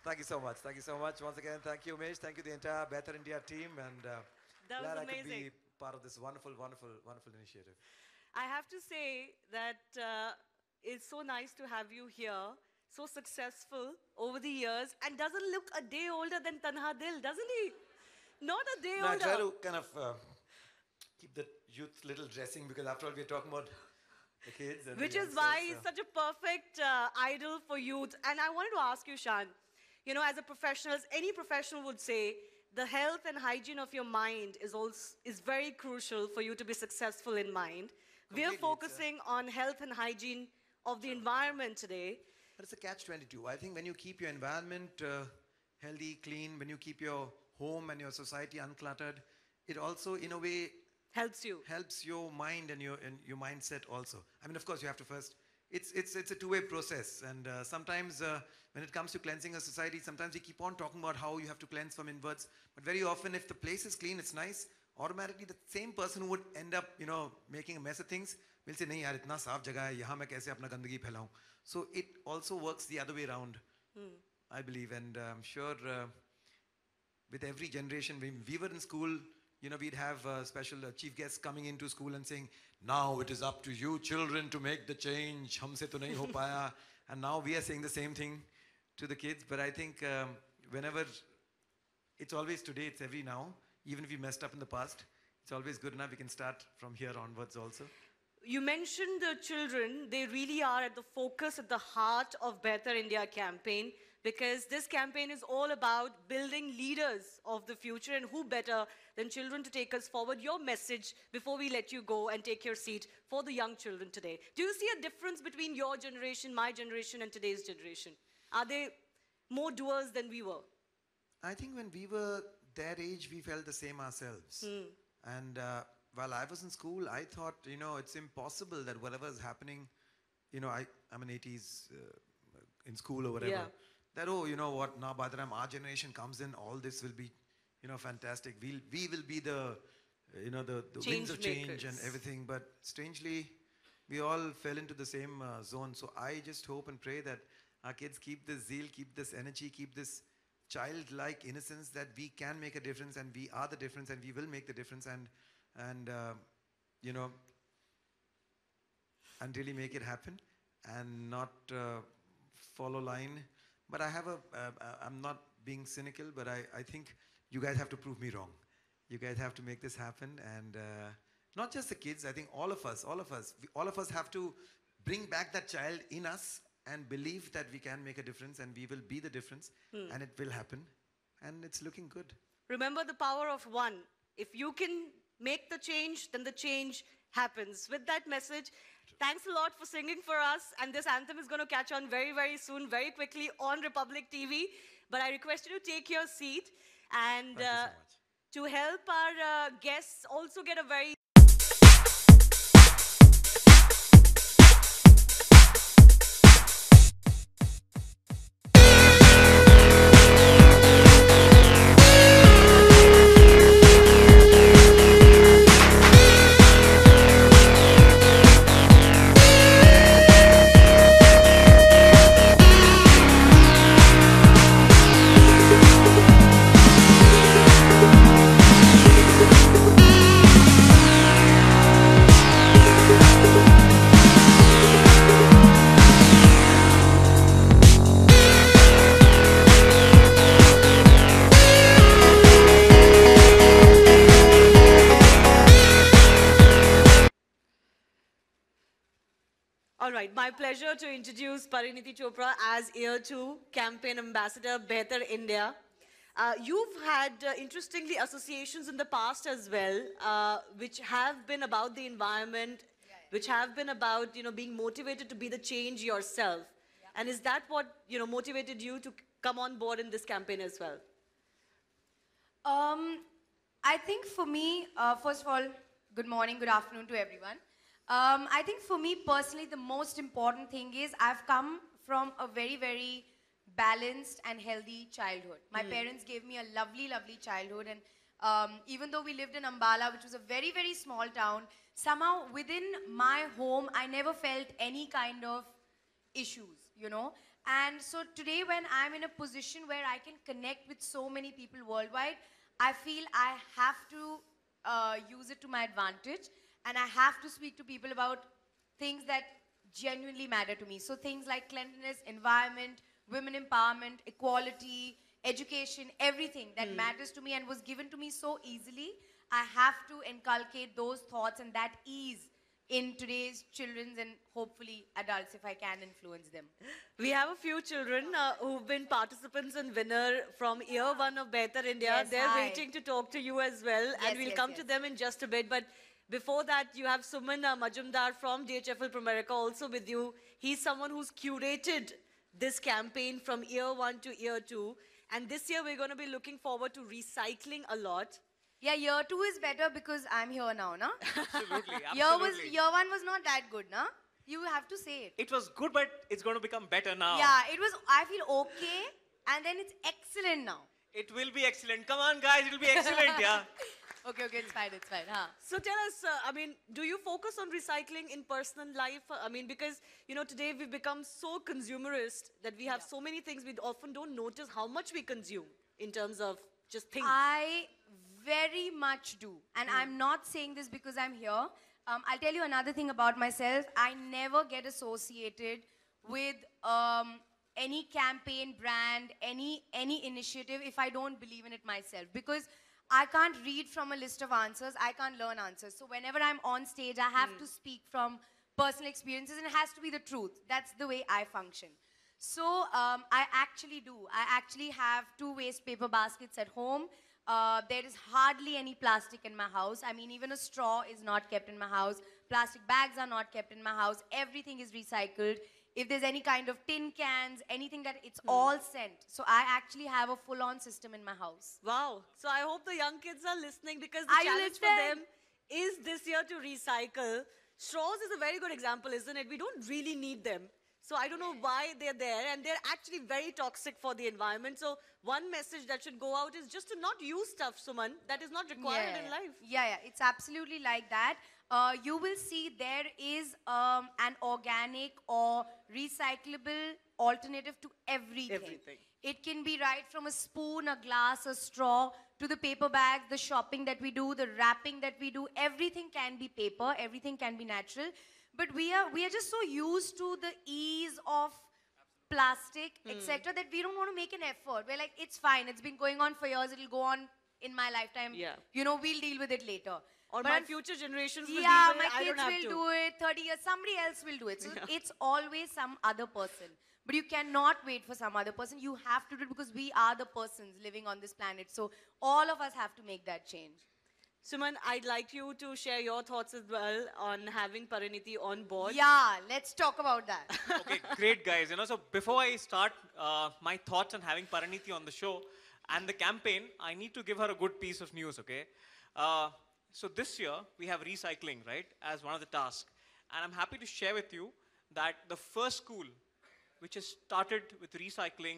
Thank you so much. Thank you so much. Once again, thank you, Umesh. Thank you, the entire Better India team. And That was glad I could amazing. be part of this wonderful, wonderful, wonderful initiative. I have to say that it's so nice to have you here, so successful over the years, and doesn't look a day older than Tanha Dil, doesn't he? Not a day Now, I try older. to kind of keep the youth little dressing because after all, we're talking about the kids and the Which is youngsters. why he's such a perfect idol for youth. And I wanted to ask you, Shan, you know, as a professional, as any professional would say, the health and hygiene of your mind is very crucial for you to be successful in mind. We are Completely, focusing on health and hygiene of the environment today. but it's a catch-22. I think when you keep your environment healthy, clean, when you keep your home and your society uncluttered, it also, in a way, Helps you. helps your mind and your mindset also. I mean, of course, you have to first. It's a two-way process, and sometimes when it comes to cleansing a society, sometimes we keep on talking about how you have to cleanse from inwards. But very often, if the place is clean, it's nice. Automatically, the same person who would end up, making a mess of things will say, "नहीं यार, इतना साफ जगह है, यहाँ मैं कैसे अपना गंदगी फैलाऊं?" So it also works the other way around, I believe, and I'm sure with every generation, when we were in school, we'd have special chief guests coming into school and saying, now it is up to you children to make the change. Humse to nahi ho paya. And now we are saying the same thing to the kids. But I think whenever, it's always today, it's every now. Even if we messed up in the past, it's always good enough. We can start from here onwards also. You mentioned the children. They really are at the focus, at the heart of Better India campaign, because this campaign is all about building leaders of the future, and who better than children to take us forward. Your message before we let you go and take your seat for the young children today. Do you see a difference between your generation, my generation, and today's generation? Are they more doers than we were? I think when we were their age, we felt the same ourselves. And while I was in school, I thought, it's impossible that whatever is happening, I'm an 80s in school or whatever. Yeah. That, oh, you know what, now by the time our generation comes in, all this will be, fantastic. We will be the, the winds of change and makers. everything. But strangely, we all fell into the same zone. So I just hope and pray that our kids keep this zeal, keep this energy, keep this childlike innocence, that we can make a difference, and we are the difference, and we will make the difference, and you know and really make it happen, and not follow line. But I'm not being cynical, but I think you guys have to prove me wrong. You guys have to make this happen, and not just the kids. I think all of us have to bring back that child in us and believe that we can make a difference, and we will be the difference, and it will happen, and it's looking good. Remember the power of one. If you can make the change, then the change happens. With that message, thanks a lot for singing for us. And this anthem is going to catch on very, very soon, very quickly on Republic TV. But I request you to take your seat. And Thank you so much. to help our guests also get a very All right, my pleasure to introduce Pariniti Chopra as Year 2 Campaign Ambassador, Better India. You've had, interestingly, associations in the past as well, which have been about the environment, which have been about, being motivated to be the change yourself. And is that what, motivated you to come on board in this campaign as well? I think for me, first of all, good morning, good afternoon to everyone. I think for me personally, the most important thing is I've come from a very, very balanced and healthy childhood. My parents gave me a lovely, lovely childhood, and even though we lived in Ambala, which was a very, very small town, somehow within my home, I never felt any kind of issues, And so today when I'm in a position where I can connect with so many people worldwide, I feel I have to use it to my advantage, and I have to speak to people about things that genuinely matter to me. So things like cleanliness, environment, women empowerment, equality, education, everything that matters to me and was given to me so easily, I have to inculcate those thoughts and that ease in today's children's and hopefully adults if I can influence them. We have a few children who've been participants and winner from year one of Better India. Yes, They're hi. waiting to talk to you as well, Yes, and we'll yes, come to yes. them in just a bit. But before that, you have Suman Majumdar from DHFL Pramerica also with you. He's someone who's curated this campaign from year one to year two. And this year, we're going to be looking forward to recycling a lot. Yeah, year 2 is better because I'm here now, na? Absolutely, Year 1 was not that good, na? You have to say it. It was good, but it's going to become better now. Yeah, it was, I feel okay, and then it's excellent now. It will be excellent. Come on, guys, it will be excellent, yeah. Okay, it's fine, huh? So tell us, I mean, do you focus on recycling in personal life? I mean, because, you know, today we've become so consumerist that we have so many things we often don't notice how much we consume in terms of just things. I very much do. And I'm not saying this because I'm here. I'll tell you another thing about myself. I never get associated with any campaign brand, any initiative if I don't believe in it myself. Because I can't read from a list of answers. I can't learn answers. So whenever I'm on stage, I have to speak from personal experiences, and it has to be the truth. That's the way I function. So I actually do. I actually have 2 waste paper baskets at home. There is hardly any plastic in my house. I mean, even a straw is not kept in my house. Plastic bags are not kept in my house. Everything is recycled. If there's any kind of tin cans, anything that it's all sent. So I actually have a full-on system in my house. Wow. So I hope the young kids are listening because the Are you challenge for listening? them is this year to recycle. Straws is a very good example, isn't it? We don't really need them. So I don't know why they're there, and they're actually very toxic for the environment. So one message that should go out is just to not use stuff, Suman, that is not required in life. Yeah, it's absolutely like that. You will see there is an organic or recyclable alternative to everything. Everything. It can be right from a spoon, a glass, a straw, to the paper bags, the shopping that we do, the wrapping that we do. Everything can be paper, everything can be natural. But we are just so used to the ease of plastic, etc., that we don't want to make an effort. We're like, it's fine. It's been going on for years. It'll go on in my lifetime. Yeah. You know, we'll deal with it later. Or But my I'm- future generations will yeah, deal with it. my I don't kids have will to. do it. 30 years, somebody else will do it. So it's always some other person. But you cannot wait for some other person. You have to do it because we are the persons living on this planet. So all of us have to make that change. Suman, I'd like you to share your thoughts as well on having Pariniti on board. Yeah, let's talk about that. Okay, great, guys. You know, so before I start my thoughts on having Pariniti on the show and the campaign, I need to give her a good piece of news, okay? So this year, we have recycling, right, as one of the tasks. And I'm happy to share with you that the first school which has started with recycling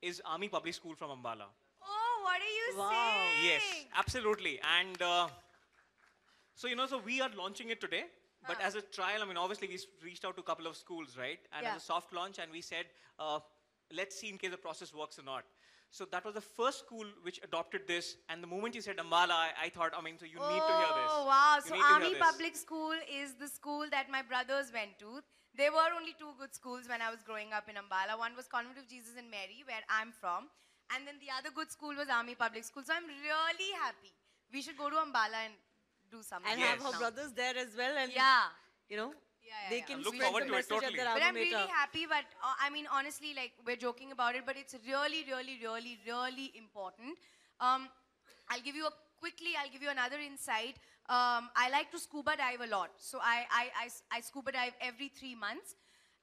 is Army Public School from Ambala. Oh, what are you Wow. saying? Yes, absolutely. And so, you know, so we are launching it today. But as a trial, I mean, obviously, we reached out to a couple of schools, right? And Yeah. as a soft launch, and we said, let's see in case the process works or not. So that was the first school which adopted this. And the moment you said Ambala, I thought, I mean, so you need to hear this. Oh, wow. You So need to hear Army this. Public School is the school that my brothers went to. There were only 2 good schools when I was growing up in Ambala. One was Convent of Jesus and Mary, where I'm from. And then the other good school was Army Public School. So I'm really happy. We should go to Ambala and do something. And Yes. have her now. brothers there as well. And, Yeah. you know, Yeah, they yeah. can I look spread forward the to it message totally. at their But alma I'm really mater. happy. But I mean, honestly, like we're joking about it, but it's really, really, really, really important. I'll give you another insight. I like to scuba dive a lot, so I scuba dive every 3 months,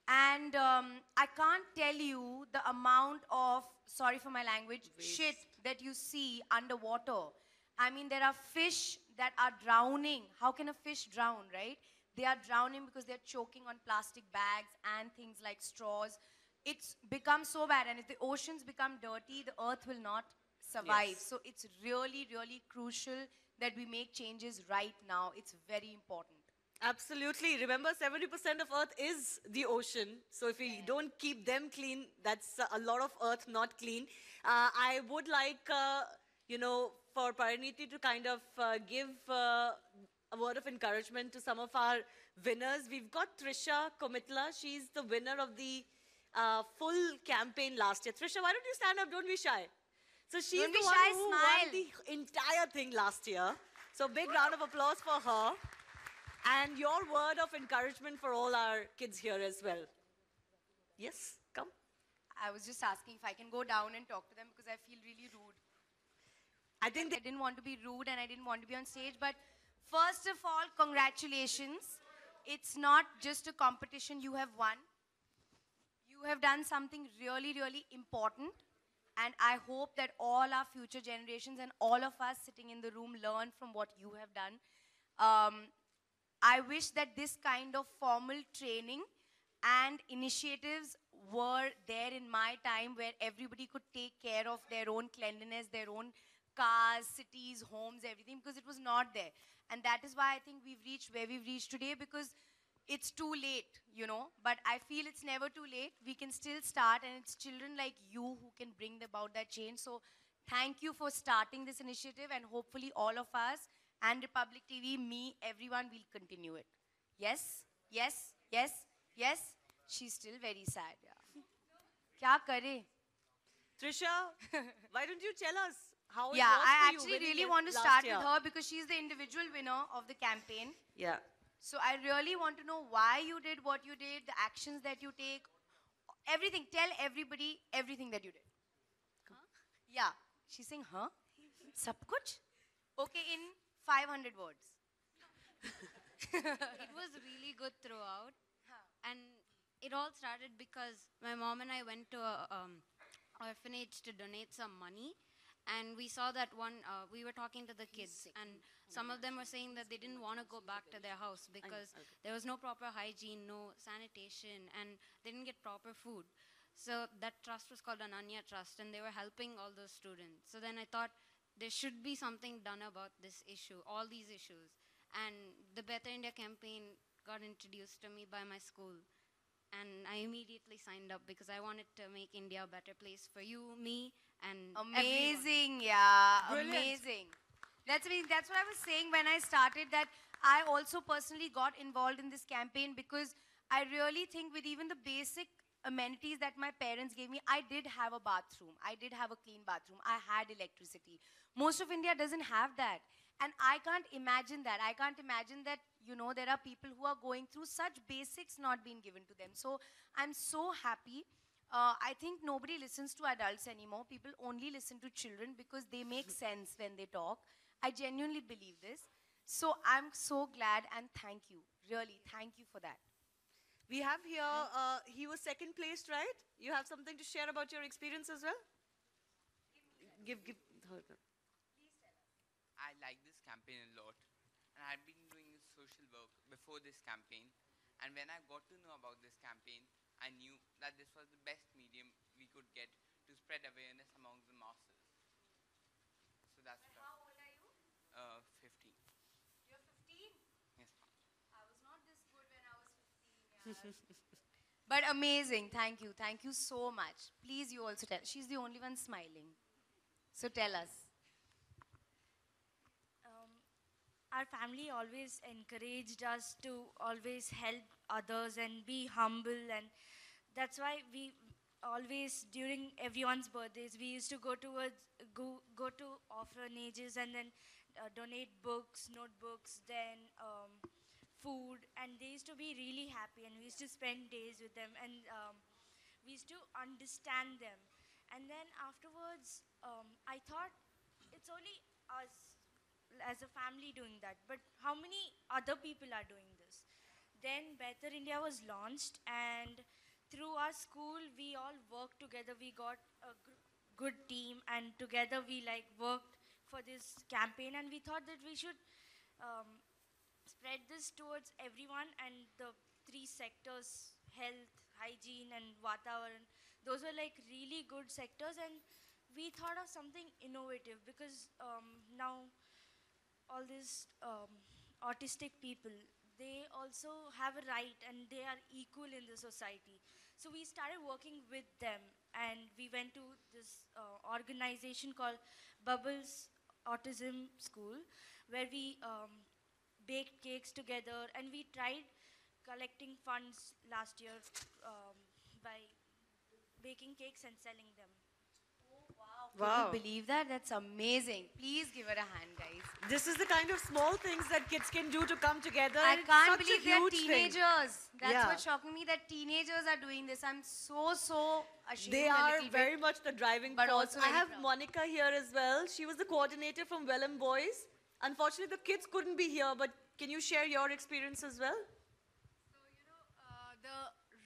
and I can't tell you the amount of, sorry for my language, shit that you see underwater. I mean, there are fish that are drowning. How can a fish drown, right? They are drowning because they're choking on plastic bags and things like straws. It's become so bad, and if the oceans become dirty, the earth will not survive. Yes. So it's really, really crucial that we make changes right now. It's very important. Absolutely. Remember, 70% of Earth is the ocean. So if we don't keep them clean, that's a lot of Earth not clean. I would like, for Pariniti to kind of give a word of encouragement to some of our winners. We've got Trisha Komitla. She's the winner of the full campaign last year. Trisha, why don't you stand up? Don't be shy. So she's Don't be the one shy, who smile. won the entire thing last year. So big round of applause for her. And your word of encouragement for all our kids here as well. Yes, come. I was just asking if I can go down and talk to them because I feel really rude. I think I didn't want to be rude and I didn't want to be on stage, but first of all, congratulations. It's not just a competition you have won. You have done something really, really important. And I hope that all our future generations and all of us sitting in the room learn from what you have done. I wish that this kind of formal training and initiatives were there in my time where everybody could take care of their own cleanliness, their own cars, cities, homes, everything, because it was not there. And that is why I think we've reached where we've reached today, because it's too late, but I feel it's never too late. We can still start, and it's children like you who can bring about that change. So thank you for starting this initiative, and hopefully all of us and Republic TV, me, everyone will continue it. Yes, yes, yes, yes. She's still very sad. Kya kare? Trisha, why don't you tell us how it Yeah, was I for you actually winning really it want to last start year? with her because she's the individual winner of the campaign. Yeah. So I really want to know why you did what you did, the actions that you take, everything. Tell everybody everything that you did. Yeah. She's saying, huh? Sab kuch? Okay, in 500 words. It was really good throughout. And it all started because my mom and I went to a orphanage to donate some money. And we saw that we were talking to the kids, and some of them were saying that they didn't want to go back to their house because there was no proper hygiene, no sanitation, and they didn't get proper food. So that trust was called Ananya Trust, and they were helping all those students. So then I thought there should be something done about this issue, all these issues. And the Better India campaign got introduced to me by my school. And I immediately signed up because I wanted to make India a better place for you, me, and everyone. Amazing, yeah. Brilliant. Amazing. That's what I was saying when I started, that I also personally got involved in this campaign because I really think with even the basic amenities that my parents gave me, I did have a bathroom. I did have a clean bathroom. I had electricity. Most of India doesn't have that. And I can't imagine that. I can't imagine that, there are people who are going through such basics not being given to them. So I'm so happy. I think nobody listens to adults anymore. People only listen to children because they make sense when they talk. I genuinely believe this. So I'm so glad, and thank you. Really, thank you for that. We have here, he was second placed, right? You have something to share about your experience as well? Give her. I like this campaign a lot, and I've been doing social work before this campaign. And when I got to know about this campaign, I knew that this was the best medium we could get to spread awareness among the masses. So that's But how old are you? 15. You're 15? Yes, ma'am. I was not this good when I was 15. But amazing. Thank you. Thank you so much. Please, you also tell. She's the only one smiling. So tell us. Our family always encouraged us to always help others and be humble, and that's why we always, during everyone's birthdays, we used to go to orphanages and then donate books, notebooks, then food, and they used to be really happy, and we used to spend days with them, and we used to understand them. And then afterwards, I thought it's only us as a family doing that, but how many other people are doing this? Then Better India was launched, and through our school we all worked together. We got a good team, and together we worked for this campaign, and we thought that we should spread this towards everyone, and the three sectors, health, hygiene, and Vatavaran, those were really good sectors, and we thought of something innovative because now all these autistic people, they also have a right and they are equal in the society. So we started working with them, and we went to this organization called Bubbles Autism School, where we baked cakes together, and we tried collecting funds last year by baking cakes and selling them. Can Wow. you believe that? That's amazing. Please give her a hand, guys. This is the kind of small things that kids can do to come together. I and it's can't such a believe they're huge thing. teenagers. That's Yeah. what's shocking me, that teenagers are doing this. I'm so ashamed. They a are little very bit. much the driving but force. also I very have proud. Monica here as well. She was the coordinator from Welham Boys. Unfortunately, the kids couldn't be here, but can you share your experience as well? So, the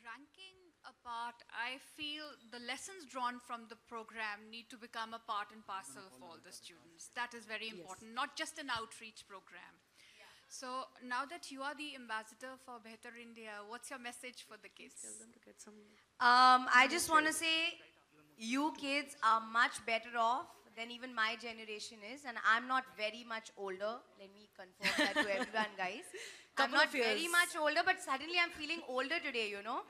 ranking apart, I feel the lessons drawn from the program need to become a part and parcel of all the students. That is very important, not just an outreach program. So now that you are the ambassador for Better India, what's your message for the kids? I just want to say, you kids are much better off than even my generation is, and I'm not very much older. Let me confirm that to everyone, guys. I'm Couple not of years. very much older, but suddenly I'm feeling older today, you know.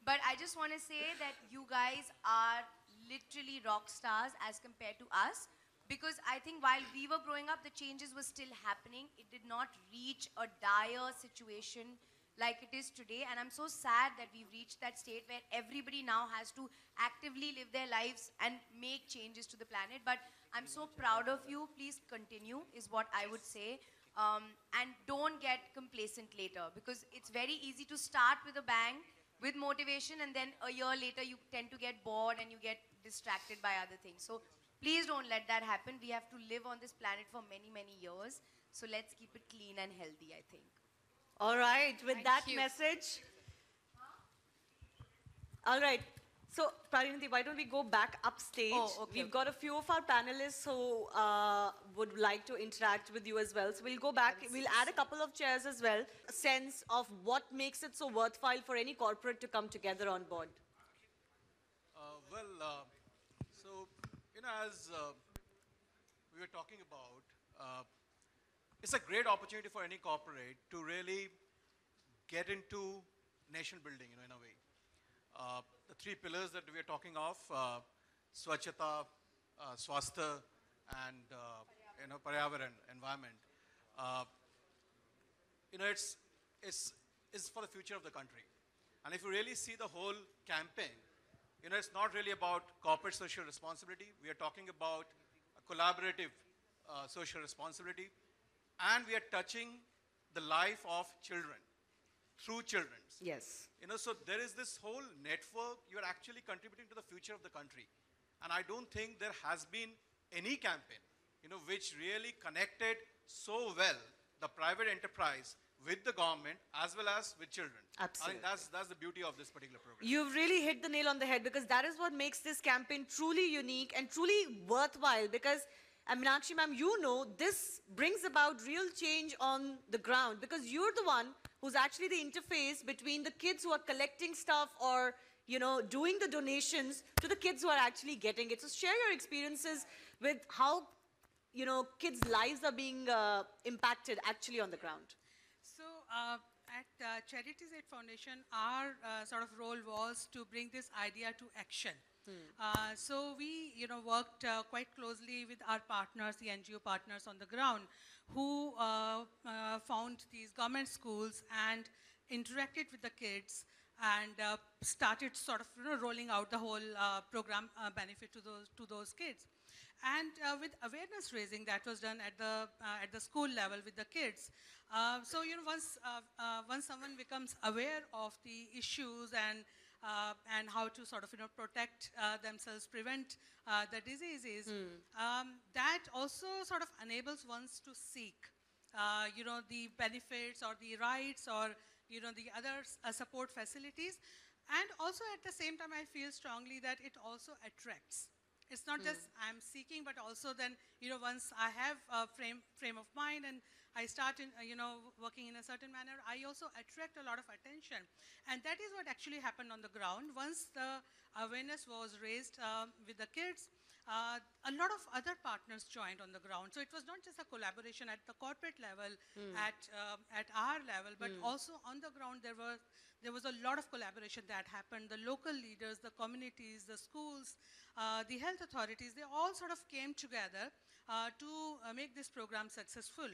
But I just want to say that you guys are literally rock stars as compared to us. Because I think while we were growing up, the changes were still happening. It did not reach a dire situation like it is today. And I'm so sad that we've reached that state where everybody now has to actively live their lives and make changes to the planet. But I'm so proud of you. Please continue, is what I would say. And don't get complacent later, because it's very easy to start with a bang, with motivation, and then a year later you tend to get bored and you get distracted by other things. So please don't let that happen. We have to live on this planet for many, many years. So let's keep it clean and healthy, I think. All right, with Thank that you. message. All right. So, Parinati, why don't we go back upstage? Oh, okay, We've got a few of our panelists who would like to interact with you as well. So, we'll go back. We'll add a couple of chairs as well. A sense of what makes it so worthwhile for any corporate to come together on board. So, as we were talking about, it's a great opportunity for any corporate to really get into nation building, in a way. The three pillars that we are talking of, Swachhata, Swastha, and Paryavaran, environment. It's for the future of the country. And if you really see the whole campaign, it's not really about corporate social responsibility. We are talking about a collaborative social responsibility. And we are touching the life of children through children. Yes. So there is this whole network. You are actually contributing to the future of the country. And I don't think there has been any campaign, which really connected so well the private enterprise with the government as well as with children. Absolutely. I think that's the beauty of this particular program. You've really hit the nail on the head, because that is what makes this campaign truly unique and truly worthwhile. Because, Meenakshi ma'am, this brings about real change on the ground, because you're the one who's actually the interface between the kids who are collecting stuff or, doing the donations to the kids who are actually getting it. So share your experiences with how, kids' lives are being impacted actually on the ground. So at Charities Aid Foundation, our sort of role was to bring this idea to action. So we, worked quite closely with our partners, the NGO partners on the ground, who found these government schools and interacted with the kids and started sort of, rolling out the whole program benefit to those kids. And with awareness raising that was done at the school level with the kids. So once someone becomes aware of the issues and how to sort of protect themselves, prevent the diseases, that also sort of enables one to seek the benefits or the rights or the other support facilities. And also at the same time, I feel strongly that it also attracts. It's not just I'm seeking, but also then, once I have a frame of mind and I start in, working in a certain manner, I also attract a lot of attention. And that is what actually happened on the ground. Once the awareness was raised with the kids, a lot of other partners joined on the ground. So it was not just a collaboration at the corporate level, at our level, but also on the ground there was a lot of collaboration that happened. The local leaders, the communities, the schools, the health authorities, they all sort of came together to make this program successful.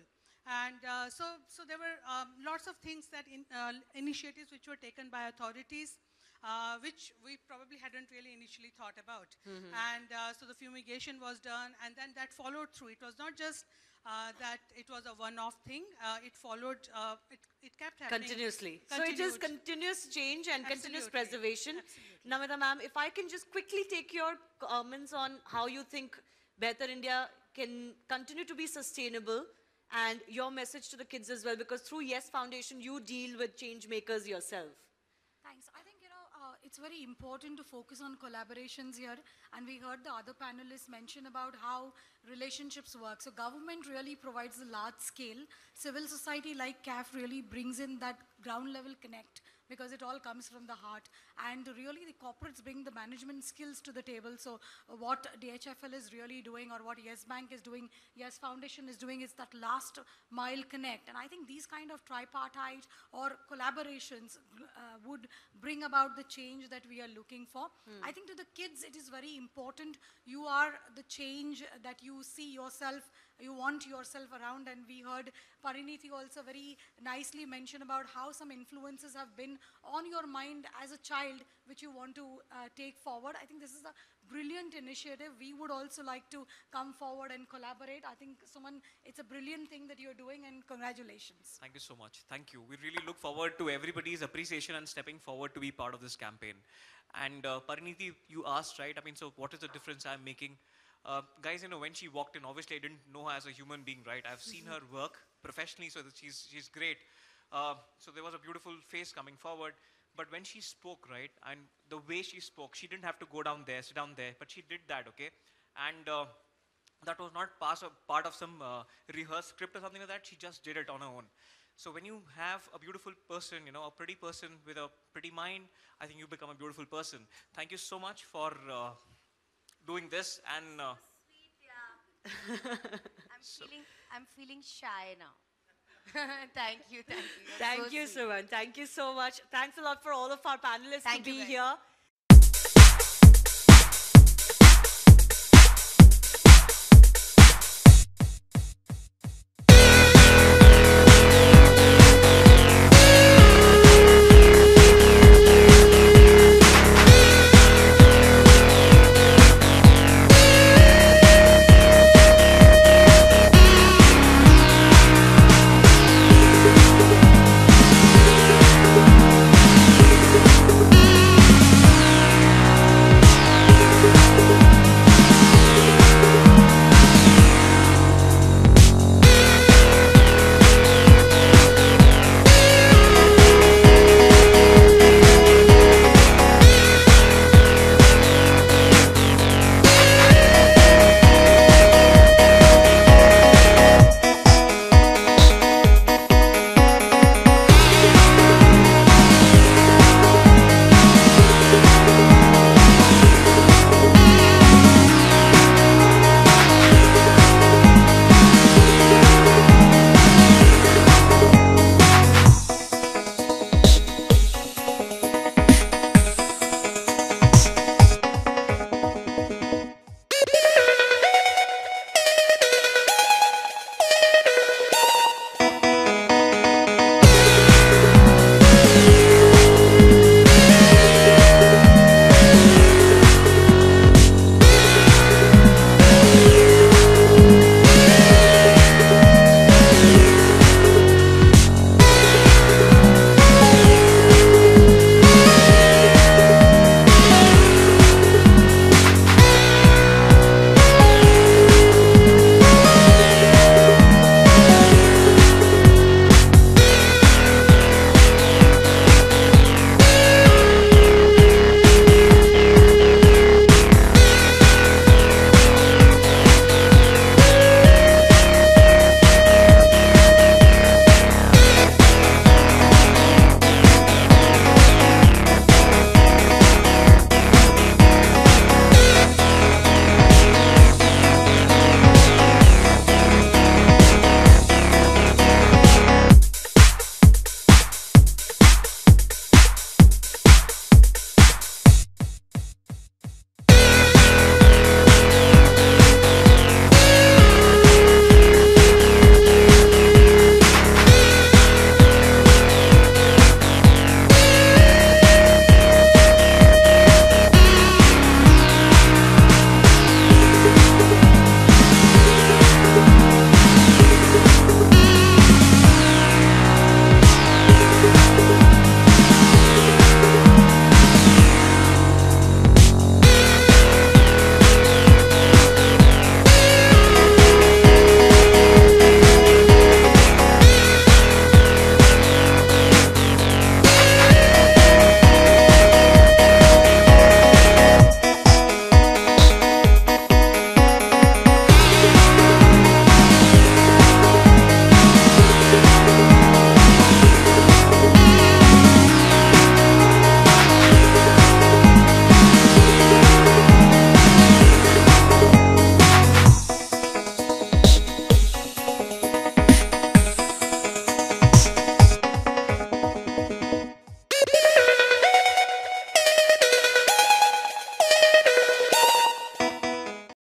And so there were lots of things that initiatives which were taken by authorities, which we probably hadn't really initially thought about. And so the fumigation was done, and then that followed through. It was not just that it was a one-off thing. It followed, it kept happening. Continuously. So it is continuous change and continuous preservation. Namita ma'am, if I can just quickly take your comments on how you think Better India can continue to be sustainable, and your message to the kids as well, because through Yes Foundation, you deal with change makers yourself. Thanks. I think, it's very important to focus on collaborations here. And we heard the other panelists mention about how relationships work. So government really provides a large scale. Civil society like CAF really brings in that ground level connect, because it all comes from the heart. And really the corporates bring the management skills to the table. So what DHFL is really doing, or what Yes Bank is doing, Yes Foundation is doing, is that last mile connect. And I think these kind of tripartite or collaborations would bring about the change that we are looking for. I think to the kids, it is very important. You are the change that you see yourself, you want yourself around. And we heard Parineeti also very nicely mention about how some influences have been on your mind as a child, which you want to take forward. I think this is a brilliant initiative. We would also like to come forward and collaborate. I think, Suman, it's a brilliant thing that you're doing, and congratulations. Thank you so much. Thank you. We really look forward to everybody's appreciation and stepping forward to be part of this campaign. And Parineeti, you asked, right? I mean, so what is the difference I'm making? Guys, when she walked in, obviously I didn't know her as a human being, right? I've seen her work professionally, so that she's great. So there was a beautiful face coming forward. But when she spoke, right, and the way she spoke, she didn't have to go down there, sit down there, but she did that, okay? And that was not part of some rehearsed script or something like that. She just did it on her own. So when you have a beautiful person, a pretty person with a pretty mind, I think you become a beautiful person. Thank you so much for doing this. And Sweet, yeah. I'm feeling shy now. Thank you. Thank you, Suman. Thank you so much. Thanks a lot for all of our panelists to be here.